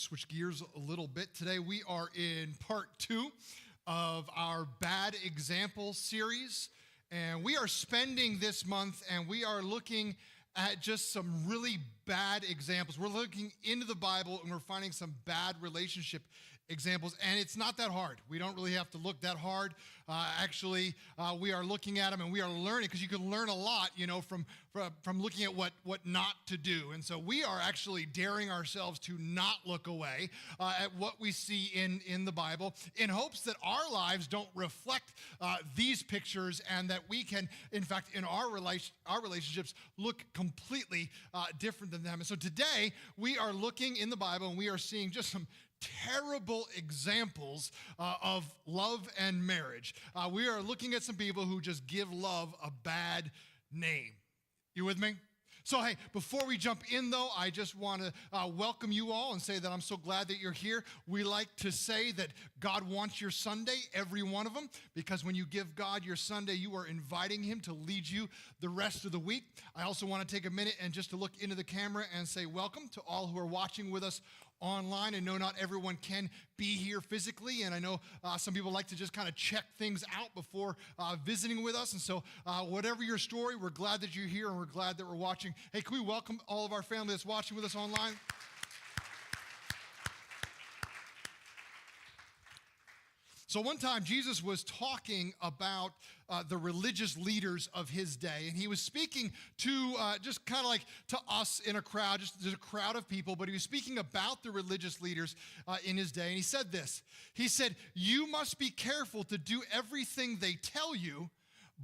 switch gears a little bit. Today we are in part 2 of our Bad Example series. And we are spending this month and we are looking at just some really bad examples. We're looking into the Bible and we're finding some bad relationship examples. And it's not that hard. We don't really have to look that hard. We are looking at them and we are learning, because you can learn a lot, from looking at what not to do. And so we are actually daring ourselves to not look away at what we see in the Bible, in hopes that our lives don't reflect these pictures, and that we can, in fact, in our relationships, look completely different than them. And so today we are looking in the Bible and we are seeing just some terrible examples of love and marriage. We are looking at some people who just give love a bad name. You with me? So, hey, before we jump in, though, I just want to welcome you all and say that I'm so glad that you're here. We like to say that God wants your Sunday, every one of them, because when you give God your Sunday, you are inviting him to lead you the rest of the week. I also want to take a minute and just to look into the camera and say welcome to all who are watching with us online. I know not everyone can be here physically, and I know some people like to just kind of check things out before visiting with us. And so whatever your story, we're glad that you're here and we're glad that we're watching. Hey, can we welcome all of our family that's watching with us online? So one time Jesus was talking about the religious leaders of his day, and he was speaking to just kind of like to us in a crowd, just a crowd of people, but he was speaking about the religious leaders in his day, and he said this. He said, "You must be careful to do everything they tell you,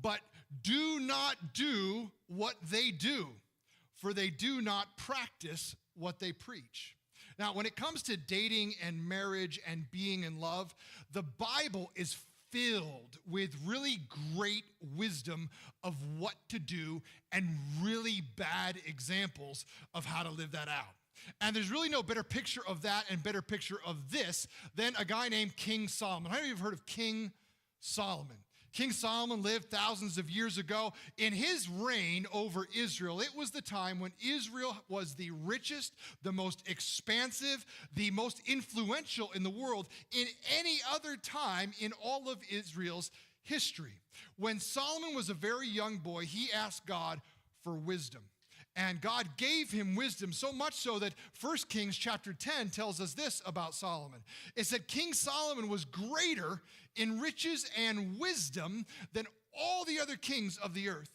but do not do what they do, for they do not practice what they preach." Now, when it comes to dating and marriage and being in love, the Bible is filled with really great wisdom of what to do and really bad examples of how to live that out. And there's really no better picture of that and better picture of this than a guy named King Solomon. How many of you have heard of King Solomon? King Solomon lived thousands of years ago. In his reign over Israel, it was the time when Israel was the richest, the most expansive, the most influential in the world in any other time in all of Israel's history. When Solomon was a very young boy, he asked God for wisdom. And God gave him wisdom, so much so that 1 Kings chapter 10 tells us this about Solomon. It said King Solomon was greater in riches and wisdom than all the other kings of the earth.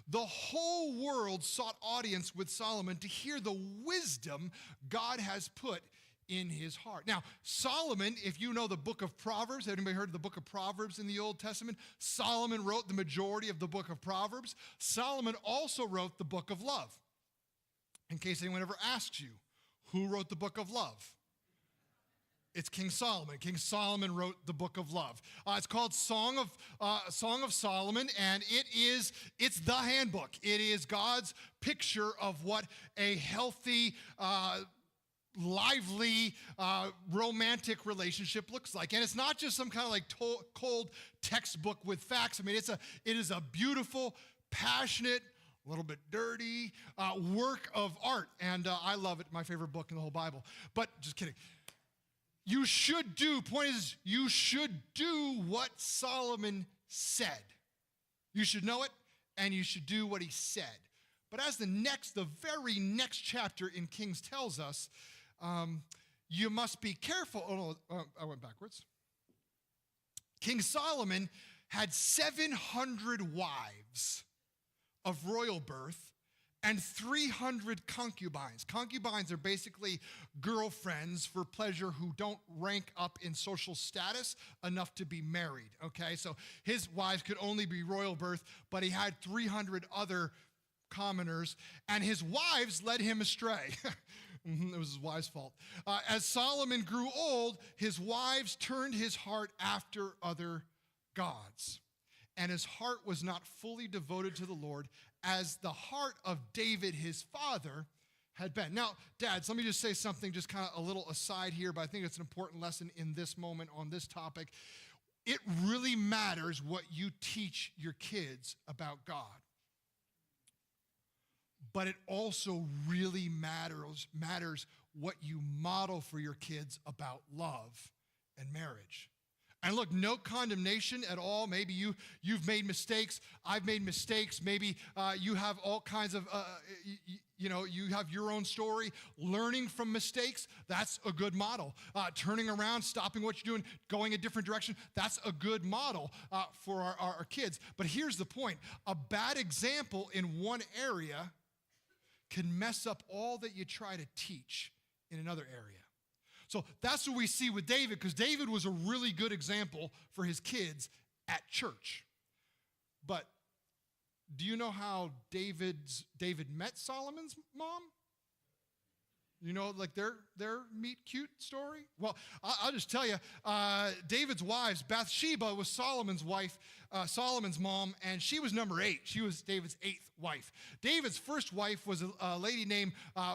The whole world sought audience with Solomon to hear the wisdom God has put in his heart. Now, Solomon, if you know the book of Proverbs, have anybody heard of the book of Proverbs in the Old Testament? Solomon wrote the majority of the book of Proverbs. Solomon also wrote the book of love. In case anyone ever asks you, who wrote the book of love? It's King Solomon. King Solomon wrote the book of love. It's called Song of Solomon, and it's the handbook. It is God's picture of what a healthy, lively, romantic relationship looks like. And it's not just some kind of like cold textbook with facts. I mean, it is a beautiful, passionate, a little bit dirty work of art. And I love it. My favorite book in the whole Bible. But just kidding. Point is, you should do what Solomon said. You should know it, and you should do what he said. But as the very next chapter in Kings tells us, you must be careful. Oh, no, I went backwards. King Solomon had 700 wives of royal birth and 300 concubines. Concubines are basically girlfriends for pleasure who don't rank up in social status enough to be married, okay? So his wives could only be royal birth, but he had 300 other commoners, and his wives led him astray. It was his wife's fault. As Solomon grew old, his wives turned his heart after other gods, and his heart was not fully devoted to the Lord as the heart of David, his father, had been. Now, dads, let me just say something, just kind of a little aside here, but I think it's an important lesson in this moment on this topic. It really matters what you teach your kids about God. But it also really matters what you model for your kids about love and marriage. And look, no condemnation at all. Maybe you've made mistakes. I've made mistakes. Maybe you have all kinds of, you have your own story. Learning from mistakes, that's a good model. Turning around, stopping what you're doing, going a different direction, that's a good model for our kids. But here's the point. A bad example in one area can mess up all that you try to teach in another area. So that's what we see with David, because David was a really good example for his kids at church. But do you know how David met Solomon's mom? You know, like their meet cute story? Well, I'll just tell you, David's wives, Bathsheba was Solomon's wife, Solomon's mom, and she was number 8. She was David's 8th wife. David's first wife was a lady named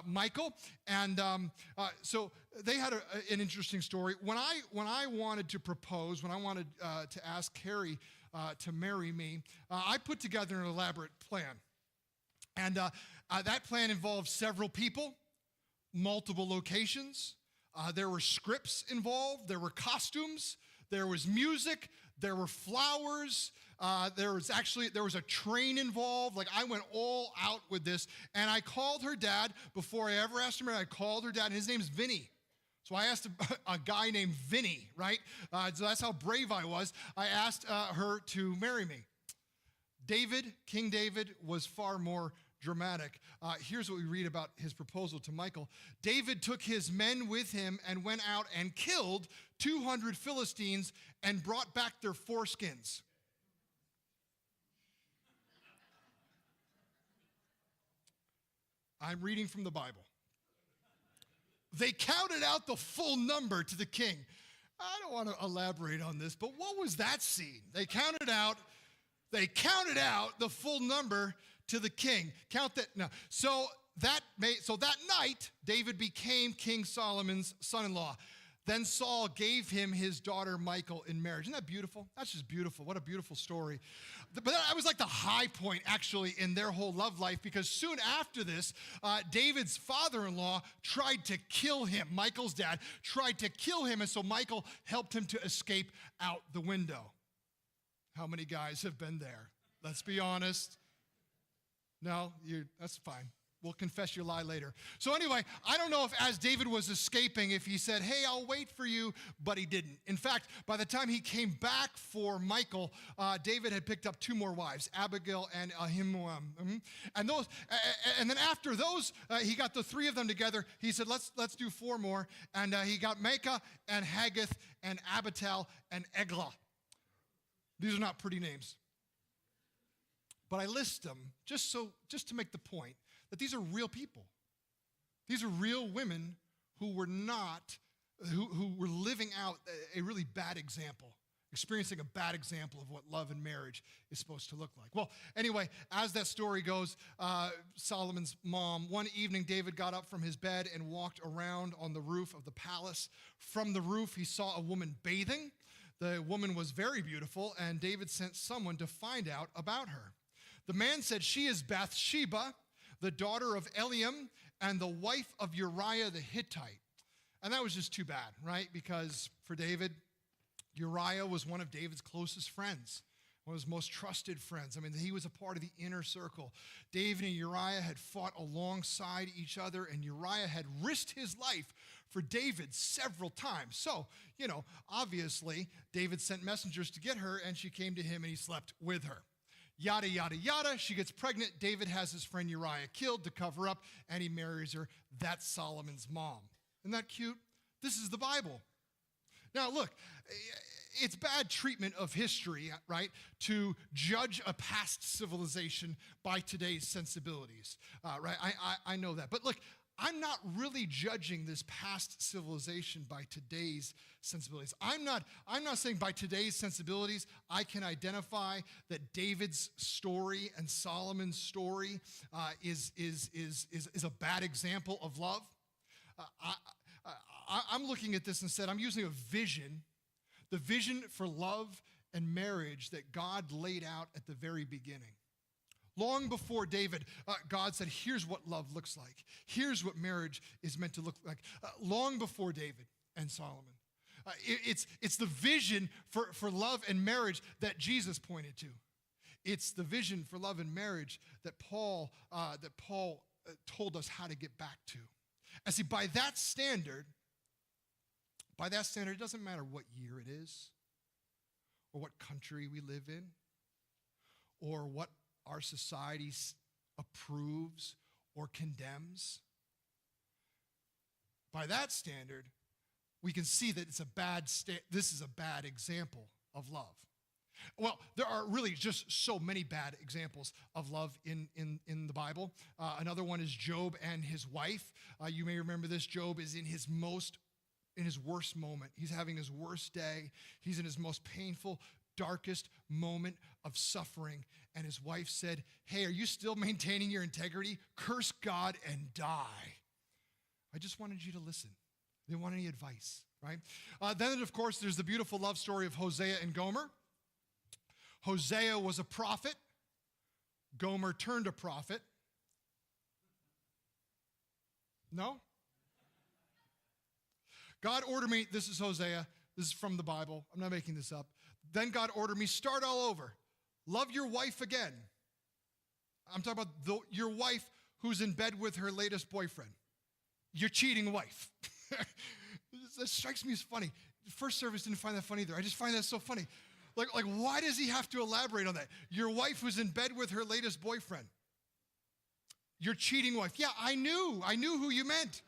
Michal, and so they had an interesting story. When I wanted to propose, when I wanted to ask Carrie to marry me, I put together an elaborate plan. And that plan involved several people, multiple locations. There were scripts involved. There were costumes. There was music. There were flowers. There was a train involved. Like, I went all out with this. And I called her dad before I ever asked her. I called her dad, and his name's Vinny. So I asked a guy named Vinny, right? So that's how brave I was. I asked her to marry me. King David, was far more dramatic. Here's what we read about his proposal to Michal. David took his men with him and went out and killed 200 Philistines and brought back their foreskins. I'm reading from the Bible. They counted out the full number to the king. I don't want to elaborate on this, but what was that scene? They counted out the full number to the king. Count that. No. So that night, David became King Solomon's son-in-law. Then Saul gave him his daughter Michal in marriage. Isn't that beautiful? That's just beautiful. What a beautiful story. But that was like the high point, actually, in their whole love life, because soon after this, David's father-in-law tried to kill him. Michal's dad tried to kill him, and so Michal helped him to escape out the window. How many guys have been there? Let's be honest. No, that's fine. We'll confess your lie later. So anyway, I don't know if as David was escaping, if he said, hey, I'll wait for you, but he didn't. In fact, by the time he came back for Michal, David had picked up 2 more wives, Abigail and Ahinoam. And then after those, he got the 3 of them together. He said, let's do 4 more. And he got Maacah and Haggith and Abital and Eglah. These are not pretty names. But I list them just to make the point that these are real people. These are real women who were living out a really bad example, experiencing a bad example of what love and marriage is supposed to look like. Well, anyway, as that story goes, Solomon's mom, one evening David got up from his bed and walked around on the roof of the palace. From the roof, he saw a woman bathing. The woman was very beautiful, and David sent someone to find out about her. The man said, she is Bathsheba, the daughter of Eliam, and the wife of Uriah the Hittite. And that was just too bad, right? Because for David, Uriah was one of David's closest friends, one of his most trusted friends. I mean, he was a part of the inner circle. David and Uriah had fought alongside each other, and Uriah had risked his life for David several times. So, obviously, David sent messengers to get her, and she came to him, and he slept with her. Yada, yada, yada. She gets pregnant. David has his friend Uriah killed to cover up, and he marries her. That's Solomon's mom. Isn't that cute? This is the Bible. Now, look, it's bad treatment of history, right, to judge a past civilization by today's sensibilities, right? I know that. But look, I'm not really judging this past civilization by today's sensibilities. I'm not saying by today's sensibilities I can identify that David's story and Solomon's story is a bad example of love. I'm looking at this and said I'm using a vision, the vision for love and marriage that God laid out at the very beginning. Long before David, God said, here's what love looks like. Here's what marriage is meant to look like. Long before David and Solomon. It's the vision for love and marriage that Jesus pointed to. It's the vision for love and marriage that Paul told us how to get back to. And see, by that standard, it doesn't matter what year it is, or what country we live in, or what our society approves or condemns. By that standard, we can see that this is a bad example of love. Well, there are really just so many bad examples of love in the Bible. Another one is Job and his wife. You may remember this. Job is in his worst moment. He's having his worst day. He's in his most painful, darkest moment of suffering. And his wife said, hey, are you still maintaining your integrity? Curse God and die. I just wanted you to listen. They didn't want any advice, right? Then, of course, there's the beautiful love story of Hosea and Gomer. Hosea was a prophet. Gomer turned a prophet. No? God ordered me, this is Hosea, this is from the Bible, I'm not making this up. Then God ordered me, start all over. Love your wife again. I'm talking about your wife who's in bed with her latest boyfriend. Your cheating wife. That strikes me as funny. First service didn't find that funny either. I just find that so funny. Like, why does he have to elaborate on that? Your wife who's in bed with her latest boyfriend. Your cheating wife. Yeah, I knew who you meant.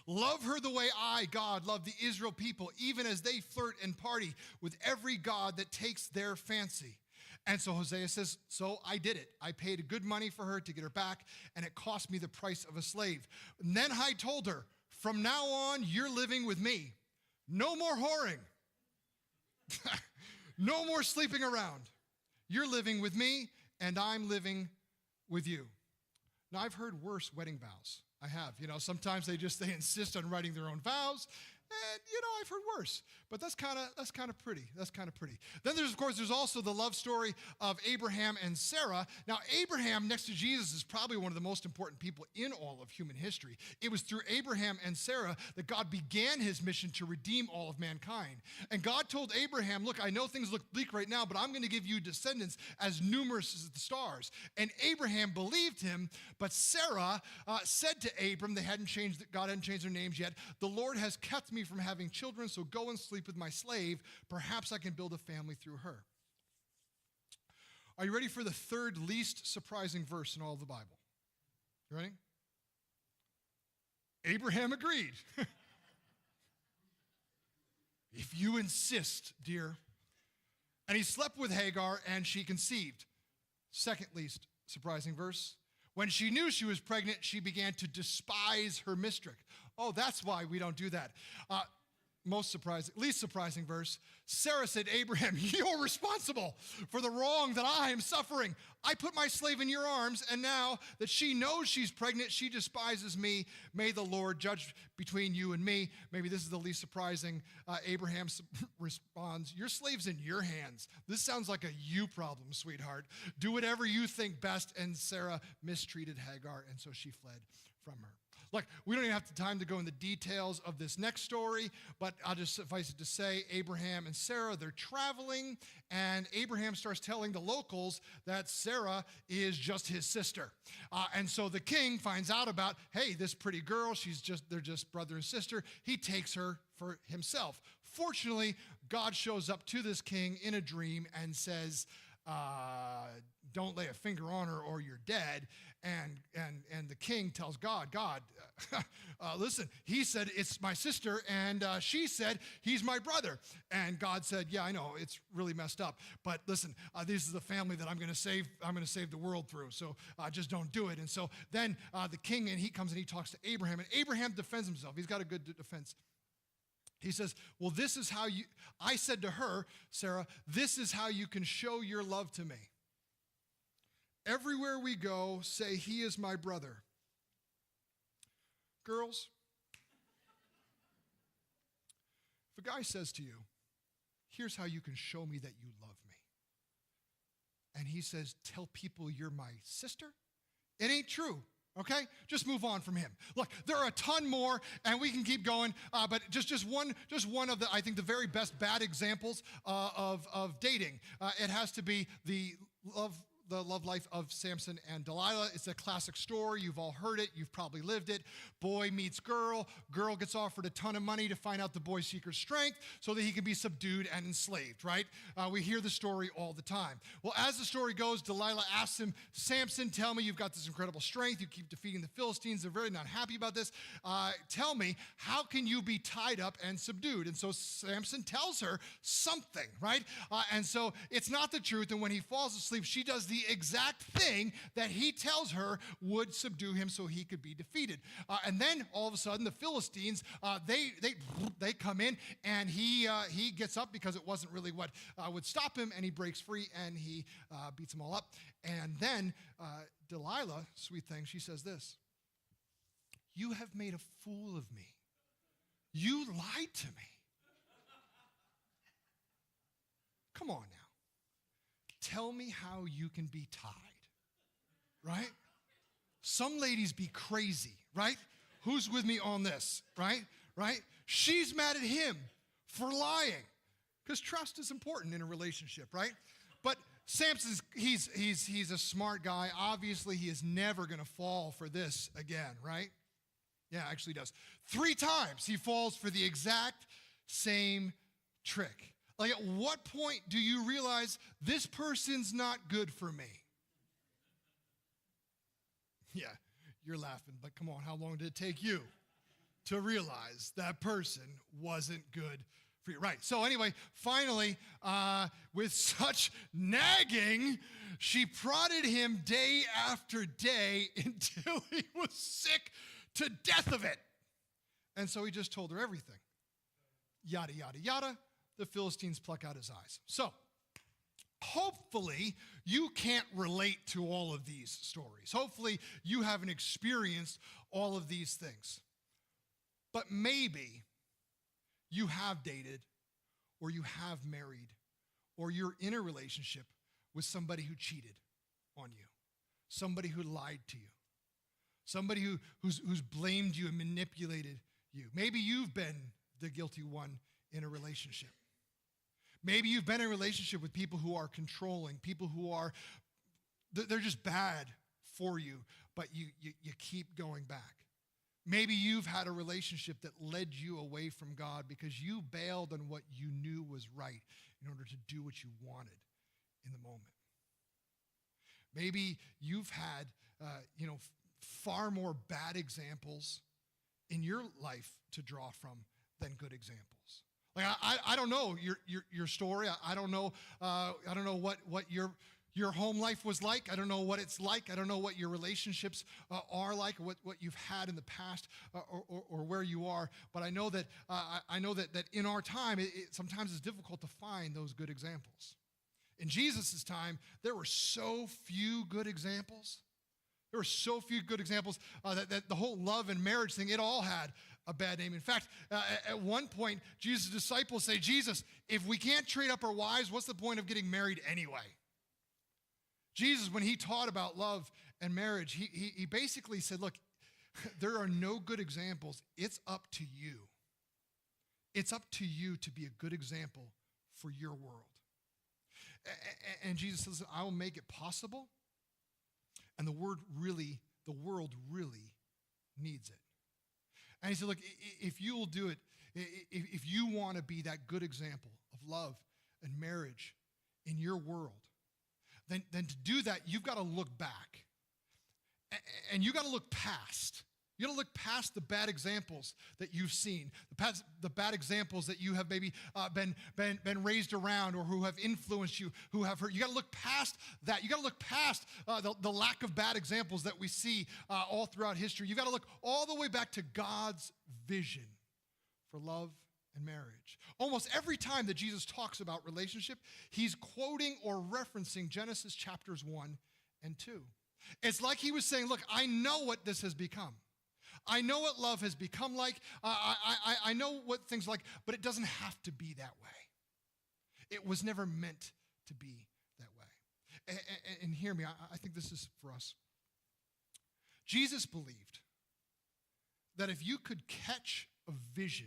Love her the way I, God, love the Israel people, even as they flirt and party with every god that takes their fancy. And so Hosea says, so I did it. I paid good money for her to get her back, and it cost me the price of a slave. And then I told her, from now on, you're living with me. No more whoring. No more sleeping around. You're living with me, and I'm living with you. Now, I've heard worse wedding vows. I have. Sometimes they insist on writing their own vows. And, I've heard worse. But that's kind of pretty. That's kind of pretty. Then there's also the love story of Abraham and Sarah. Now, Abraham, next to Jesus, is probably one of the most important people in all of human history. It was through Abraham and Sarah that God began his mission to redeem all of mankind. And God told Abraham, look, I know things look bleak right now, but I'm going to give you descendants as numerous as the stars. And Abraham believed him, but Sarah said to Abram, God hadn't changed their names yet, the Lord has kept me from having children, so go and sleep with my slave. Perhaps I can build a family through her. Are you ready for the third least surprising verse in all of the Bible? You ready? Abraham agreed. If you insist, dear. And he slept with Hagar, and she conceived. Second least surprising verse. When she knew she was pregnant, she began to despise her mistress. Oh, that's why we don't do that. Least surprising verse. Sarah said, Abraham, you're responsible for the wrong that I am suffering. I put my slave in your arms, and now that she knows she's pregnant, she despises me. May the Lord judge between you and me. Maybe this is the least surprising. Abraham responds, your slave's in your hands. This sounds like a you problem, sweetheart. Do whatever you think best. And Sarah mistreated Hagar, and so she fled from her. Look, we don't even have the time to go into details of this next story, but I'll just suffice it to say, Abraham and Sarah, they're traveling, and Abraham starts telling the locals that Sarah is just his sister. And so the king finds out about, hey, this pretty girl, they're just brother and sister. He takes her for himself. Fortunately, God shows up to this king in a dream and says, don't lay a finger on her or you're dead. And the king tells God, listen, he said, it's my sister, and she said, he's my brother. And God said, yeah, I know, it's really messed up. But listen, this is the family that I'm going to save the world through. So just don't do it. And so then the king, and he comes and he talks to Abraham, and Abraham defends himself. He's got a good defense. He says, well, I said to her, Sarah, this is how you can show your love to me. Everywhere we go, say, he is my brother. Girls, if a guy says to you, here's how you can show me that you love me. And he says, tell people you're my sister? It ain't true. Okay? Just move on from him. Look, there are a ton more, and we can keep going, but just one of the, I think, the very best bad examples of dating. It has to be the love life of Samson and Delilah. It's a classic story. You've all heard it. You've probably lived it. Boy meets girl. Girl gets offered a ton of money to find out the boy's secret strength so that he can be subdued and enslaved, right? We hear the story all the time. Well, as the story goes, Delilah asks him, Samson, tell me, you've got this incredible strength. You keep defeating the Philistines. They're very not happy about this. Tell me, how can you be tied up and subdued? And so Samson tells her something, right? And so it's not the truth. And when he falls asleep, she does the exact thing that he tells her would subdue him so he could be defeated. And then all of a sudden the Philistines, they come in, and he gets up because it wasn't really what would stop him, and he breaks free and he beats them all up. And then Delilah, sweet thing, she says this: you have made a fool of me. You lied to me. Come on now. Tell me how you can be tied, right? Some ladies be crazy, right? Who's with me on this, right? She's mad at him for lying, because trust is important in a relationship, right? But Samson's, he's a smart guy. Obviously, he is never going to fall for this again, right? Yeah, actually does. 3 times he falls for the exact same trick. Like, at what point do you realize this person's not good for me? Yeah, you're laughing, but come on, how long did it take you to realize that person wasn't good for you? Right, so anyway, finally, with such nagging, she prodded him day after day until he was sick to death of it. And so he just told her everything. Yada, yada, yada. The Philistines pluck out his eyes. So, hopefully, you can't relate to all of these stories. Hopefully, you haven't experienced all of these things. But maybe you have dated, or you have married, or you're in a relationship with somebody who cheated on you, somebody who lied to you, somebody who's blamed you and manipulated you. Maybe you've been the guilty one in a relationship. Maybe you've been in a relationship with people who are controlling, people who are, they're just bad for you, but you keep going back. Maybe you've had a relationship that led you away from God because you bailed on what you knew was right in order to do what you wanted in the moment. Maybe you've had, far more bad examples in your life to draw from than good examples. Like, I don't know your story. I don't know what your home life was like. I don't know what it's like. I don't know what your relationships are like, or what you've had in the past, or where you are. But I know that that in our time, sometimes it's difficult to find those good examples. In Jesus' time, there were so few good examples. There were so few good examples that the whole love and marriage thing, it all had a bad name. In fact, at one point, Jesus' disciples say, Jesus, if we can't trade up our wives, what's the point of getting married anyway? Jesus, when he taught about love and marriage, he basically said, look, there are no good examples. It's up to you. It's up to you to be a good example for your world. And Jesus says, I will make it possible. And the world really needs it. And he said, look, if you will do it, if you want to be that good example of love and marriage in your world, then to do that, you've got to look back. And you got to look past. You got to look past the bad examples that you've seen, the bad examples that you have maybe been raised around, or who have influenced you, who have hurt. You got to look past that. You got to look past the lack of bad examples that we see all throughout history. You got to look all the way back to God's vision for love and marriage. Almost every time that Jesus talks about relationship, he's quoting or referencing Genesis chapters 1 and 2. It's like he was saying, look, I know what this has become. I know what love has become like. I know what things like, but it doesn't have to be that way. It was never meant to be that way. And hear me, I think this is for us. Jesus believed that if you could catch a vision,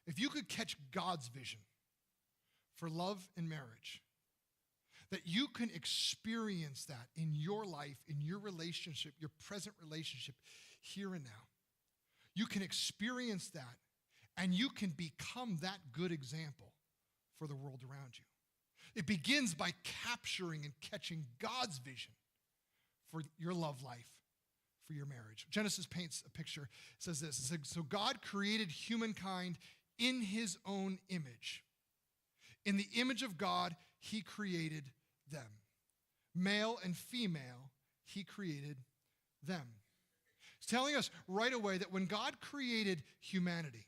if you could catch God's vision for love and marriage, that you can experience that in your life, in your relationship, your present relationship, here and now. You can experience that, and you can become that good example for the world around you. It begins by capturing and catching God's vision for your love life, for your marriage. Genesis paints a picture. It says this. It says, so God created humankind in his own image. In the image of God, he created them. Male and female, he created them. It's telling us right away that when God created humanity,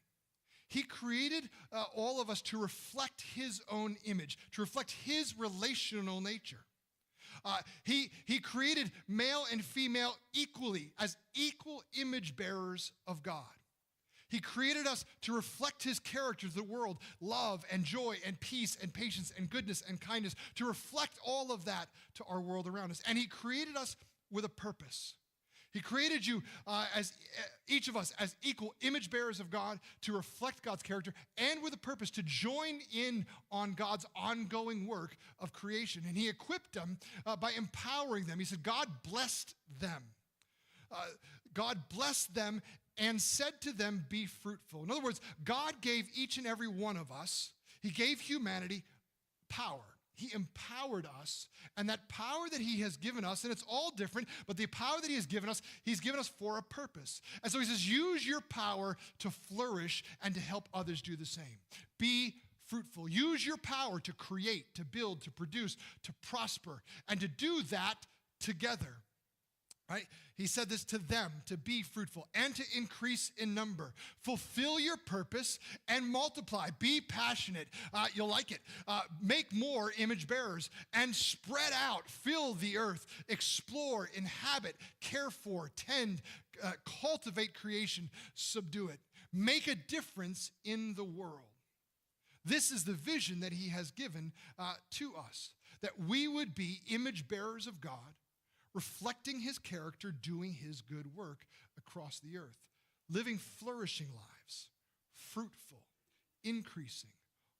he created all of us to reflect his own image, to reflect his relational nature. He created male and female equally, as equal image bearers of God. He created us to reflect his character to the world, love and joy and peace and patience and goodness and kindness, to reflect all of that to our world around us. And he created us with a purpose. He created you as each of us as equal image bearers of God to reflect God's character and with a purpose to join in on God's ongoing work of creation. And he equipped them by empowering them. He said, God blessed them. God blessed them and said to them, be fruitful. In other words, God gave each and every one of us, he gave humanity power. He empowered us, and that power that he has given us, and it's all different, but the power that he has given us, he's given us for a purpose. And so he says, use your power to flourish and to help others do the same. Be fruitful. Use your power to create, to build, to produce, to prosper, and to do that together. Right? He said this to them, to be fruitful and to increase in number. Fulfill your purpose and multiply. Be passionate. You'll like it. Make more image bearers and spread out. Fill the earth. Explore, inhabit, care for, tend, cultivate creation, subdue it. Make a difference in the world. This is the vision that he has given to us, that we would be image bearers of God, reflecting his character, doing his good work across the earth, living flourishing lives, fruitful, increasing,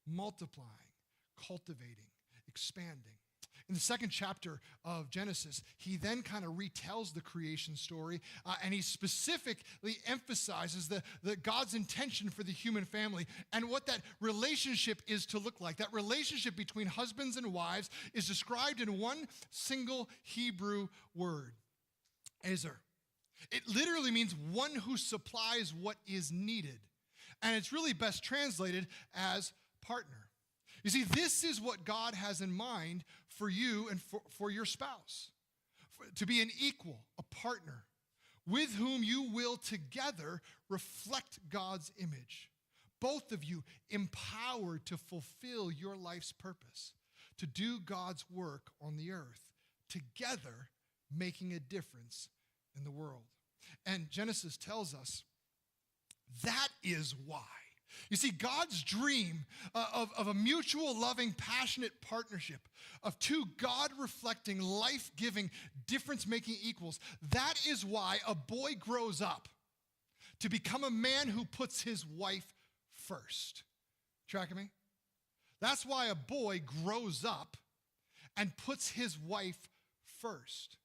multiplying, cultivating, expanding. In the second chapter of Genesis, he then kind of retells the creation story, and he specifically emphasizes the God's intention for the human family and what that relationship is to look like. That relationship between husbands and wives is described in one single Hebrew word, ezer. It literally means one who supplies what is needed, and it's really best translated as partner. You see, this is what God has in mind for you and for your spouse, to be an equal, a partner, with whom you will together reflect God's image. Both of you empowered to fulfill your life's purpose, to do God's work on the earth, together making a difference in the world. And Genesis tells us that is why. You see, God's dream of a mutual, loving, passionate partnership of two God-reflecting, life-giving, difference-making equals, that is why a boy grows up to become a man who puts his wife first. Tracking me? That's why a boy grows up and puts his wife first.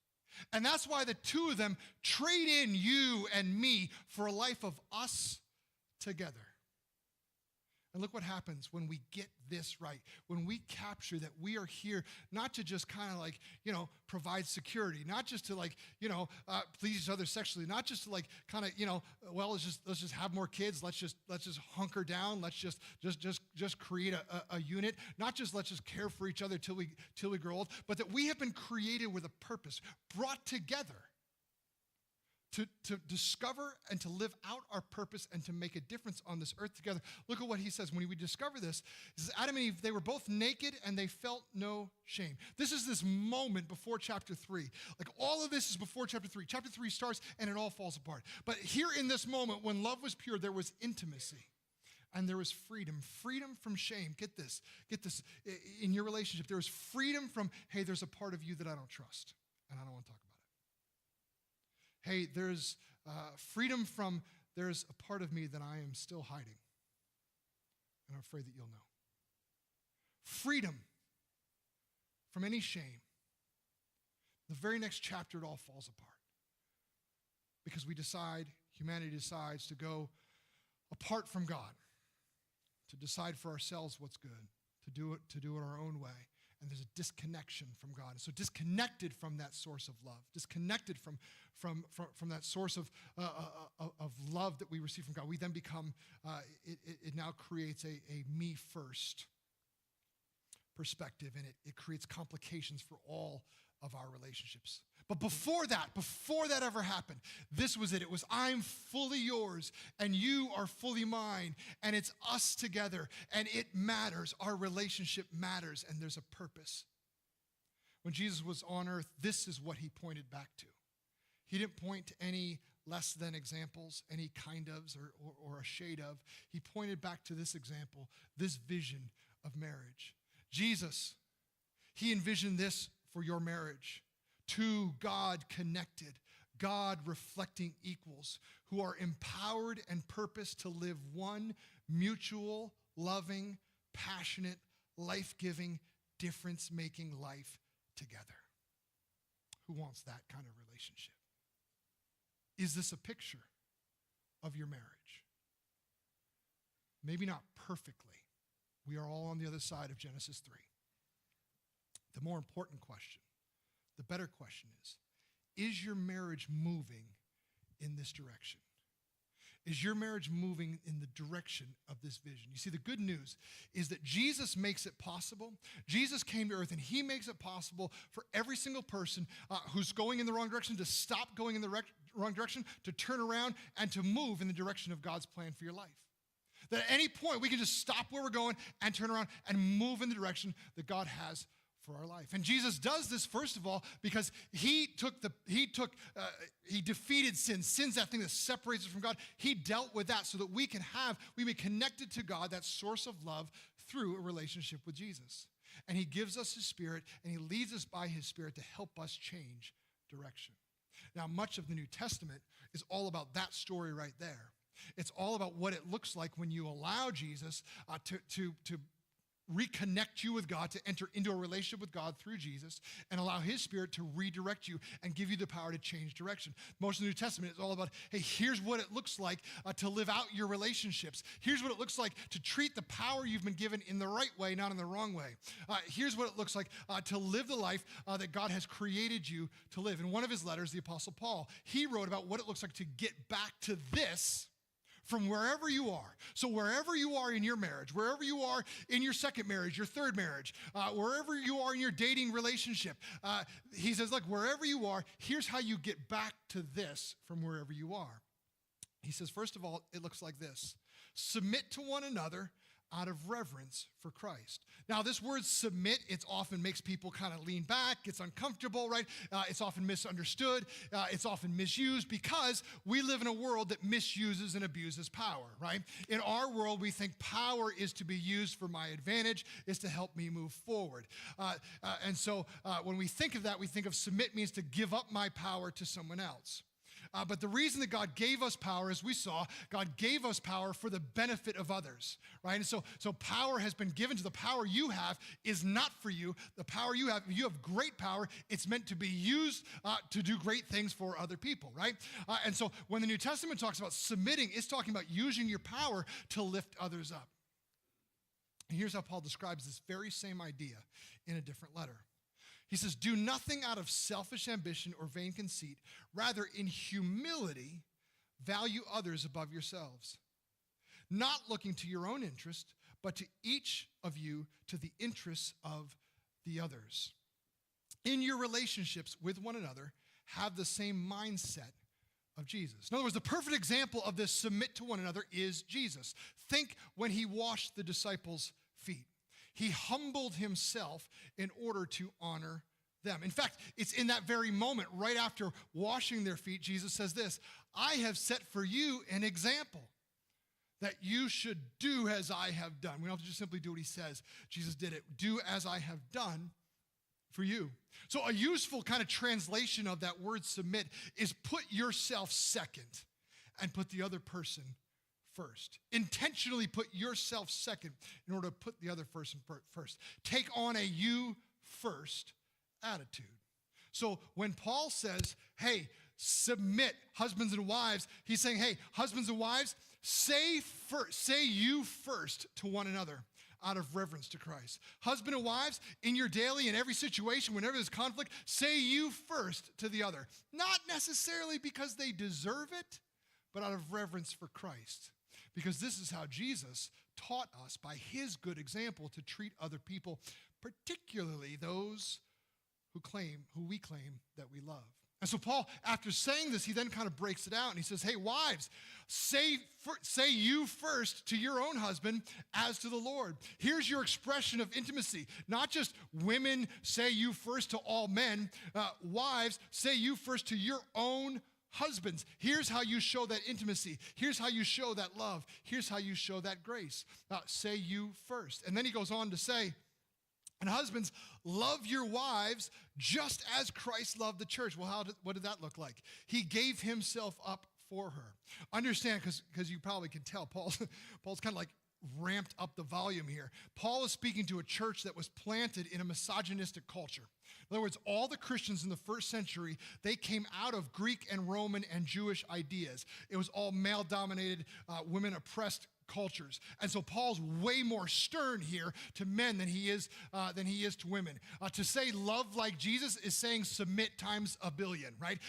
And that's why the two of them trade in you and me for a life of us together. And look what happens when we get this right, when we capture that we are here not to just kind of like, provide security, not just to like, please each other sexually, not just to like kind of, well, let's just have more kids, let's just hunker down, let's just create a unit, not just let's just care for each other till we grow old, but that we have been created with a purpose, brought together to discover and to live out our purpose and to make a difference on this earth together. Look at what he says. When we discover this, he says, Adam and Eve, they were both naked and they felt no shame. This is this moment before chapter 3. Like all of this is before chapter 3. Chapter 3 starts and it all falls apart. But here in this moment, when love was pure, there was intimacy. And there was freedom from shame. Get this, in your relationship, there was freedom from, hey, there's a part of you that I don't trust, and I don't want to talk about it. Hey, there's freedom from, there's a part of me that I am still hiding, and I'm afraid that you'll know. Freedom from any shame. The very next chapter, it all falls apart. Because humanity decides to go apart from God, to decide for ourselves what's good, to do it our own way. And there's a disconnection from God. So disconnected from that source of love, disconnected from that source of love that we receive from God, we then become, it now creates a me first perspective, and it creates complications for all of our relationships. But before that ever happened, this was it. It was, I'm fully yours and you are fully mine, and it's us together, and it matters. Our relationship matters, and there's a purpose. When Jesus was on earth, this is what he pointed back to. He didn't point to any less than examples, any kind ofs or a shade of. He pointed back to this example, this vision of marriage. Jesus, he envisioned this for your marriage. Two God connected, God reflecting equals who are empowered and purposed to live one mutual, loving, passionate, life-giving, difference-making life together. Who wants that kind of relationship? Is this a picture of your marriage? Maybe not perfectly. We are all on the other side of Genesis 3. The more important question, the better question is your marriage moving in this direction? Is your marriage moving in the direction of this vision? You see, the good news is that Jesus makes it possible. Jesus came to earth, and he makes it possible for every single person who's going in the wrong direction to stop going in the wrong direction, to turn around, and to move in the direction of God's plan for your life. That at any point, we can just stop where we're going and turn around and move in the direction that God has for our life. And Jesus does this, first of all, because he defeated sin. Sin's that thing that separates us from God. He dealt with that so that we be connected to God, that source of love, through a relationship with Jesus. And he gives us his Spirit, and he leads us by his Spirit to help us change direction. Now, much of the New Testament is all about that story right there. It's all about what it looks like when you allow Jesus to reconnect you with God, to enter into a relationship with God through Jesus, and allow his Spirit to redirect you and give you the power to change direction. Most of the New Testament is all about, hey, here's what it looks like to live out your relationships. Here's what it looks like to treat the power you've been given in the right way, not in the wrong way. Here's what it looks like to live the life that God has created you to live. In one of his letters, the Apostle Paul, he wrote about what it looks like to get back to this from wherever you are. So wherever you are in your marriage, wherever you are in your second marriage, your third marriage, wherever you are in your dating relationship, he says, look, wherever you are, here's how you get back to this from wherever you are. He says, first of all, it looks like this. Submit to one another out of reverence for Christ. Now, this word submit, it often makes people kind of lean back. It's uncomfortable, right? It's often misunderstood. It's often misused because we live in a world that misuses and abuses power, right? In our world, we think power is to be used for my advantage, is to help me move forward. And so when we think of that, we think of submit means to give up my power to someone else. But the reason that God gave us power, as we saw, God gave us power for the benefit of others, right? And so power has been given to the power you have is not for you. The power you have great power. It's meant to be used to do great things for other people, right? And so when the New Testament talks about submitting, it's talking about using your power to lift others up. And here's how Paul describes this very same idea in a different letter. He says, do nothing out of selfish ambition or vain conceit. Rather, in humility, value others above yourselves, not looking to your own interest, but to each of you to the interests of the others. In your relationships with one another, have the same mindset of Jesus. In other words, the perfect example of this submit to one another is Jesus. Think when he washed the disciples' feet. He humbled himself in order to honor them. In fact, it's in that very moment, right after washing their feet, Jesus says this, I have set for you an example that you should do as I have done. We don't have to just simply do what he says. Jesus did it. Do as I have done for you. So a useful kind of translation of that word submit is put yourself second and put the other person first. Intentionally put yourself second in order to put the other person first. Take on a you first attitude. So when Paul says, hey, submit, husbands and wives, he's saying, hey, husbands and wives, say you first to one another out of reverence to Christ. Husband and wives, in your daily and every situation, whenever there's conflict, say you first to the other. Not necessarily because they deserve it, but out of reverence for Christ. Because this is how Jesus taught us by his good example to treat other people, particularly those who we claim that we love. And so Paul, after saying this, he then kind of breaks it out and he says, hey, wives, say you first to your own husband as to the Lord. Here's your expression of intimacy. Not just women say you first to all men. Wives, say you first to your own husbands. Here's how you show that intimacy. Here's how you show that love. Here's how you show that grace. Say you first. And then he goes on to say, and husbands, love your wives just as Christ loved the church. Well, what did that look like? He gave himself up for her. Understand, because you probably can tell, Paul's kind of like ramped up the volume here. Paul is speaking to a church that was planted in a misogynistic culture. In other words, all the Christians in the first century, they came out of Greek and Roman and Jewish ideas. It was all male-dominated, women-oppressed cultures. And so Paul's way more stern here to men than he is to women. To say love like Jesus is saying submit times a billion, right?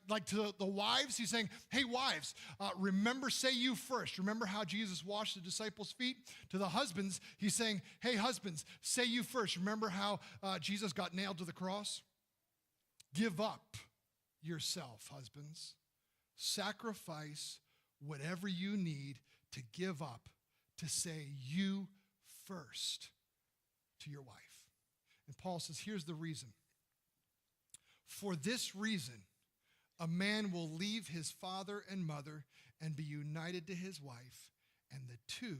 Like to the wives, he's saying, hey, wives, remember, say you first. Remember how Jesus washed the disciples' feet? To the husbands, he's saying, hey, husbands, say you first. Remember how Jesus got nailed to the cross? Give up yourself, husbands. Sacrifice whatever you need to give up, to say you first to your wife. And Paul says, here's the reason. For this reason, a man will leave his father and mother and be united to his wife, and the two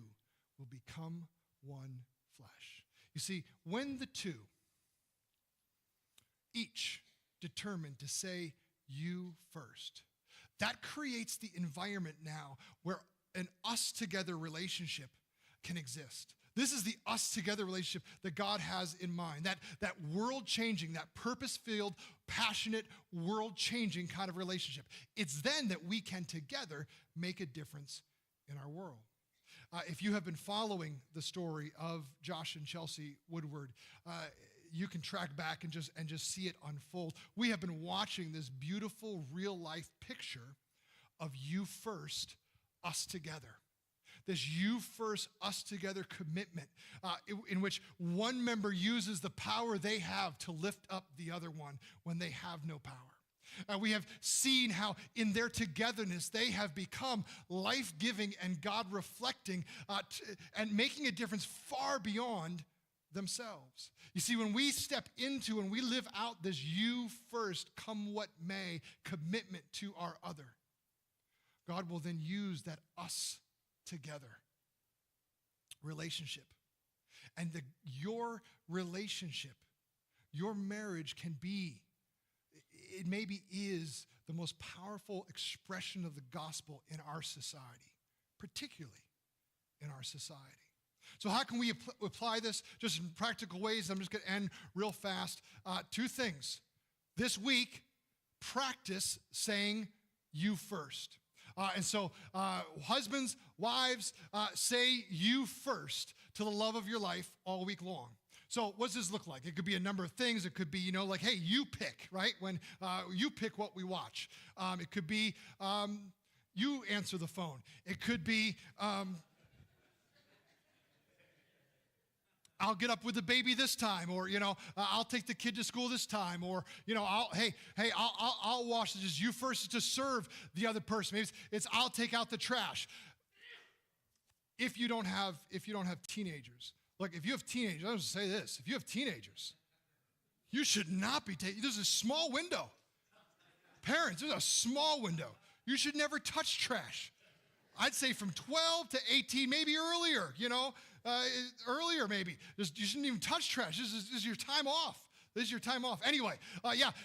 will become one flesh. You see, when the two each determined to say you first, that creates the environment now where an us-together relationship can exist. This is the us-together relationship that God has in mind, that world-changing, that purpose-filled, passionate, world-changing kind of relationship. It's then that we can together make a difference in our world. If you have been following the story of Josh and Chelsea Woodward, you can track back and just see it unfold. We have been watching this beautiful real-life picture of you first, us together. This you first, us together commitment in which one member uses the power they have to lift up the other one when they have no power. We have seen how in their togetherness they have become life-giving and God-reflecting and making a difference far beyond themselves. You see, when we step into and we live out this you first, come what may, commitment to our other, God will then use that us together relationship. And your relationship, your marriage can be, it maybe is the most powerful expression of the gospel in our society, particularly in our society. So how can we apply this just in practical ways? I'm just going to end real fast. Two things. This week, practice saying you first. And so husbands, wives, say you first to the love of your life all week long. So what does this look like? It could be a number of things. It could be, like, hey, you pick, right? When you pick what we watch. It could be you answer the phone. It could be I'll get up with the baby this time, or, I'll take the kid to school this time, or, I'll wash the dishes. You first to serve the other person. Maybe it's I'll take out the trash. If you don't have teenagers, look, if you have teenagers, I was going to say this. If you have teenagers, you should not be taking, there's a small window. Parents, there's a small window. You should never touch trash. I'd say from 12 to 18, maybe earlier, earlier maybe. You shouldn't even touch trash. This is your time off. This is your time off. Anyway,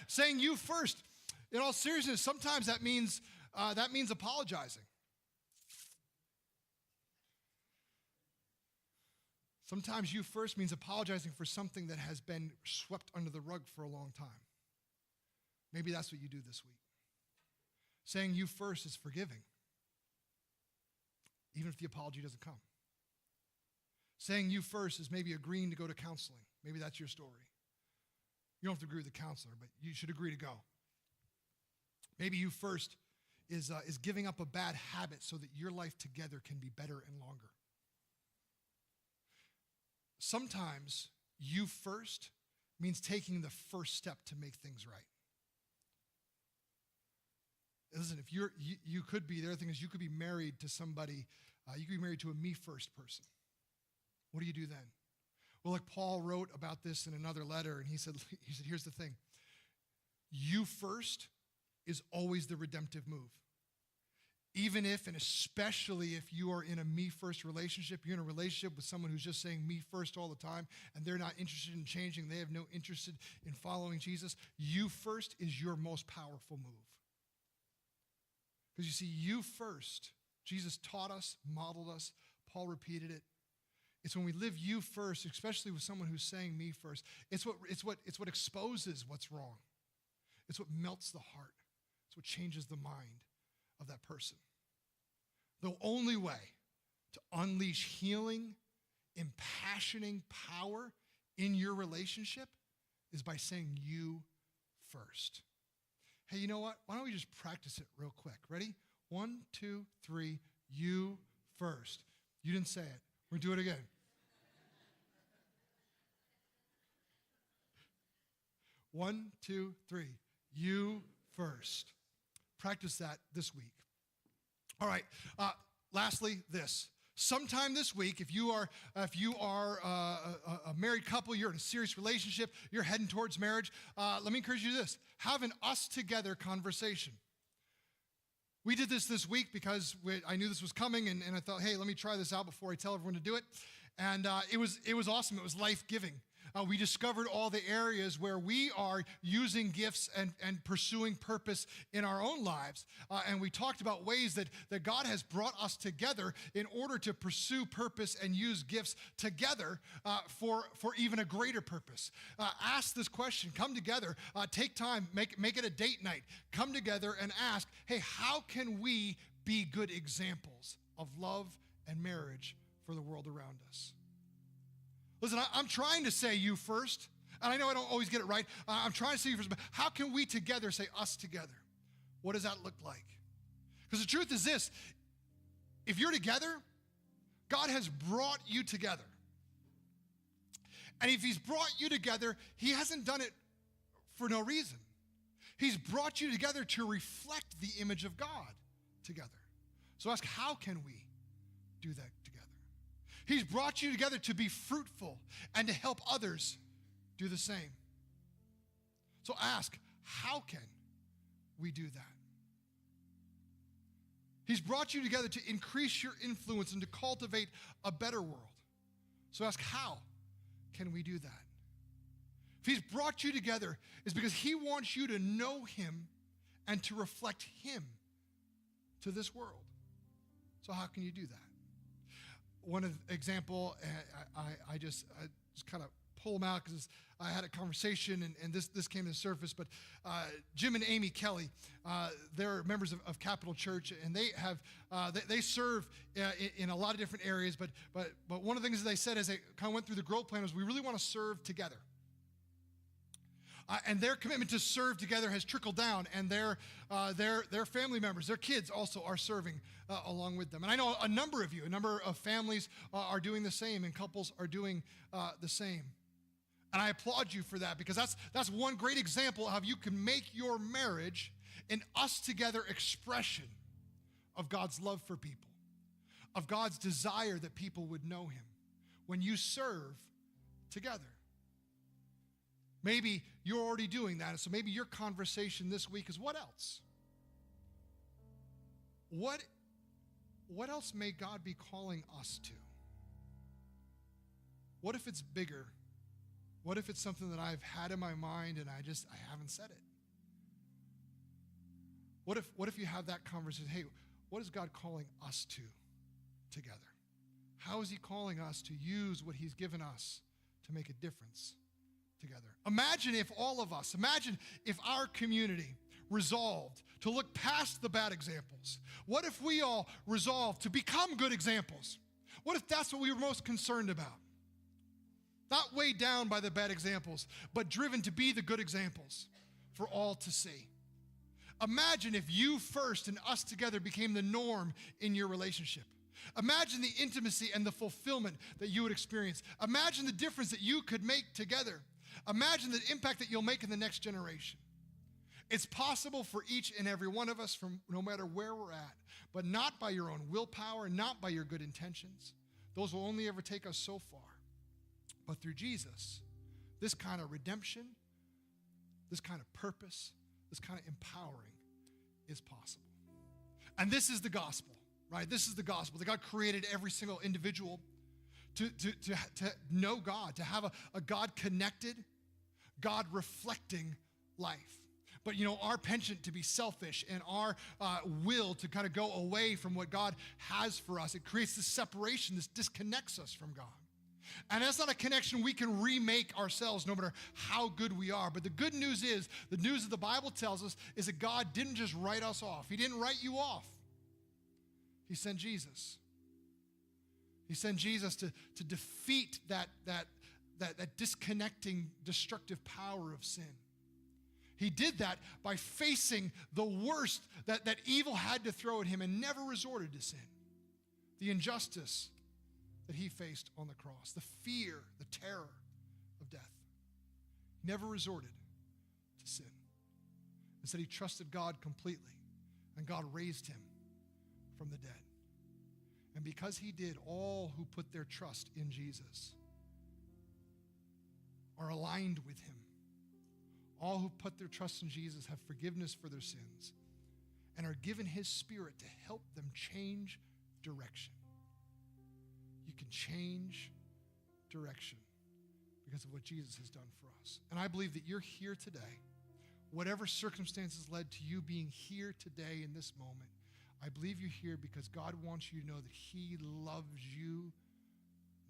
saying you first. In all seriousness, sometimes that means apologizing. Sometimes you first means apologizing for something that has been swept under the rug for a long time. Maybe that's what you do this week. Saying you first is forgiving, even if the apology doesn't come. Saying you first is maybe agreeing to go to counseling. Maybe that's your story. You don't have to agree with the counselor, but you should agree to go. Maybe you first is giving up a bad habit so that your life together can be better and longer. Sometimes you first means taking the first step to make things right. Listen, if you could be, the other thing is you could be married to somebody, you could be married to a me first person. What do you do then? Well, like Paul wrote about this in another letter, and he said, here's the thing. You first is always the redemptive move. Even if, and especially if you are in a me first relationship, you're in a relationship with someone who's just saying me first all the time, and they're not interested in changing, they have no interest in following Jesus, you first is your most powerful move. Because you see, you first, Jesus taught us, modeled us, Paul repeated it. It's when we live you first, especially with someone who's saying me first, it's what exposes what's wrong. It's what melts the heart. It's what changes the mind of that person. The only way to unleash healing, impassioning power in your relationship is by saying you first. Hey, you know what? Why don't we just practice it real quick? Ready? 1, 2, 3, you first. You didn't say it. We're going to do it again. 1, 2, 3, you first. Practice that this week. All right. Lastly, this. Sometime this week, if you are a married couple, you're in a serious relationship, you're heading towards marriage, let me encourage you to this. Have an us together conversation. We did this week because I knew this was coming, and I thought, hey, let me try this out before I tell everyone to do it. And it was awesome. It was life-giving. We discovered all the areas where we are using gifts and pursuing purpose in our own lives. And we talked about ways that God has brought us together in order to pursue purpose and use gifts together for even a greater purpose. Ask this question. Come together. Take time. Make it a date night. Come together and ask, hey, how can we be good examples of love and marriage for the world around us? Listen, I'm trying to say you first, and I know I don't always get it right. I'm trying to say you first, but how can we together say us together? What does that look like? Because the truth is this, if you're together, God has brought you together. And if he's brought you together, he hasn't done it for no reason. He's brought you together to reflect the image of God together. So ask, how can we do that together? He's brought you together to be fruitful and to help others do the same. So ask, how can we do that? He's brought you together to increase your influence and to cultivate a better world. So ask, how can we do that? If he's brought you together, it's because he wants you to know him and to reflect him to this world. So how can you do that? One example, I just kind of pull them out because I had a conversation and this came to the surface, but Jim and Amy Kelly, they're members of Capital Church, and they serve in a lot of different areas, but one of the things that they said as they kind of went through the growth plan was we really want to serve together. And their commitment to serve together has trickled down, and their family members, their kids also are serving along with them. And I know a number of families are doing the same, and couples are doing the same. And I applaud you for that, because that's one great example of how you can make your marriage an us together expression of God's love for people, of God's desire that people would know him when you serve together. Maybe you're already doing that, and so maybe your conversation this week is what else? What what else may God be calling us to? What if it's bigger? What if it's something that I've had in my mind and I haven't said it? What if you have that conversation? Hey, what is God calling us to together? How is he calling us to use what he's given us to make a difference together? Imagine if our community resolved to look past the bad examples. What if we all resolved to become good examples? What if that's what we were most concerned about? Not weighed down by the bad examples, but driven to be the good examples for all to see. Imagine if you first and us together became the norm in your relationship. Imagine the intimacy and the fulfillment that you would experience. Imagine the difference that you could make together. Imagine the impact that you'll make in the next generation. It's possible for each and every one of us, from no matter where we're at, but not by your own willpower, not by your good intentions. Those will only ever take us so far. But through Jesus, this kind of redemption, this kind of purpose, this kind of empowering is possible. And this is the gospel, right? This is the gospel that God created every single individual to know God, to have a God-connected, God-reflecting life. But, our penchant to be selfish and our will to kind of go away from what God has for us, it creates this separation. This disconnects us from God. And that's not a connection we can remake ourselves no matter how good we are. But the good news is, the news that the Bible tells us is that God didn't just write us off. He didn't write you off. He sent Jesus. He sent Jesus to defeat that disconnecting, destructive power of sin. He did that by facing the worst that evil had to throw at him and never resorted to sin. The injustice that he faced on the cross, the fear, the terror of death. Never resorted to sin. Instead, he trusted God completely, and God raised him from the dead. And because he did, all who put their trust in Jesus are aligned with him. All who put their trust in Jesus have forgiveness for their sins and are given his Spirit to help them change direction. You can change direction because of what Jesus has done for us. And I believe that you're here today. Whatever circumstances led to you being here today in this moment, I believe you're here because God wants you to know that he loves you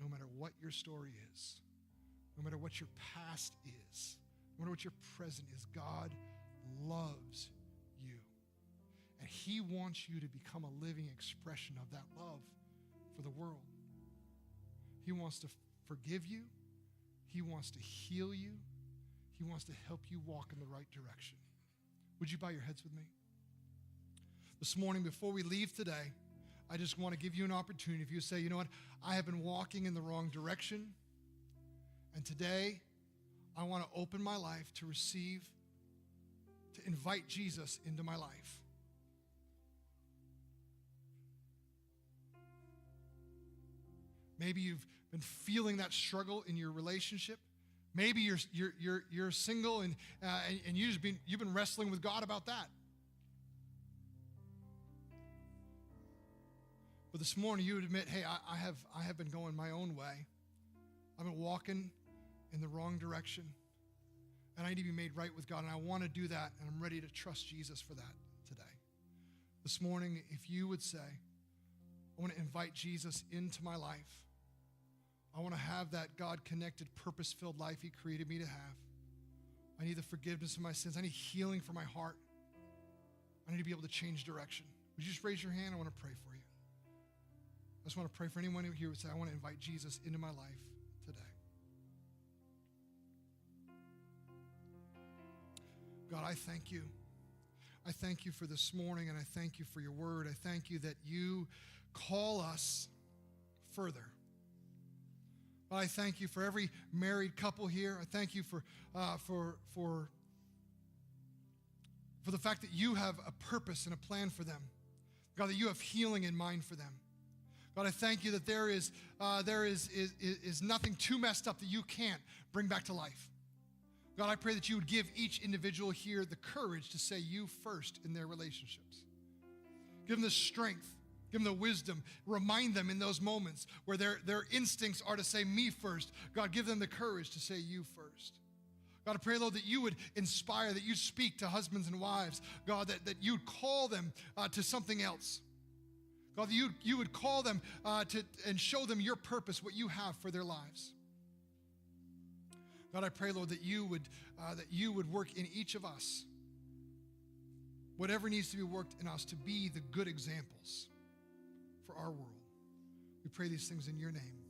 no matter what your story is, no matter what your past is, no matter what your present is. God loves you. And he wants you to become a living expression of that love for the world. He wants to forgive you. He wants to heal you. He wants to help you walk in the right direction. Would you bow your heads with me? This morning, before we leave today, I just want to give you an opportunity. If you say, you know what, I have been walking in the wrong direction, and today I want to open my life to invite Jesus into my life. Maybe you've been feeling that struggle in your relationship. Maybe you're single and you've been wrestling with God about that. But this morning you would admit, hey, I have been going my own way. I've been walking in the wrong direction, and I need to be made right with God, and I want to do that, and I'm ready to trust Jesus for that today. This morning, if you would say, I want to invite Jesus into my life. I want to have that God-connected, purpose-filled life he created me to have. I need the forgiveness of my sins. I need healing for my heart. I need to be able to change direction. Would you just raise your hand? I want to pray for you. I just want to pray for anyone who here would say, I want to invite Jesus into my life today. God, I thank you. I thank you for this morning, and I thank you for your word. I thank you that you call us further. I thank you for every married couple here. I thank you for the fact that you have a purpose and a plan for them. God, that you have healing in mind for them. God, I thank you that there is nothing too messed up that you can't bring back to life. God, I pray that you would give each individual here the courage to say you first in their relationships. Give them the strength Give them the wisdom. Remind them in those moments where their instincts are to say me first. God, give them the courage to say you first. God, I pray, Lord, that you would inspire, that you'd speak to husbands and wives. God, that you'd call them to something else. God, that you would call them and show them your purpose, what you have for their lives. God, I pray, Lord, that you would work in each of us, whatever needs to be worked in us, to be the good examples for our world. We pray these things in your name.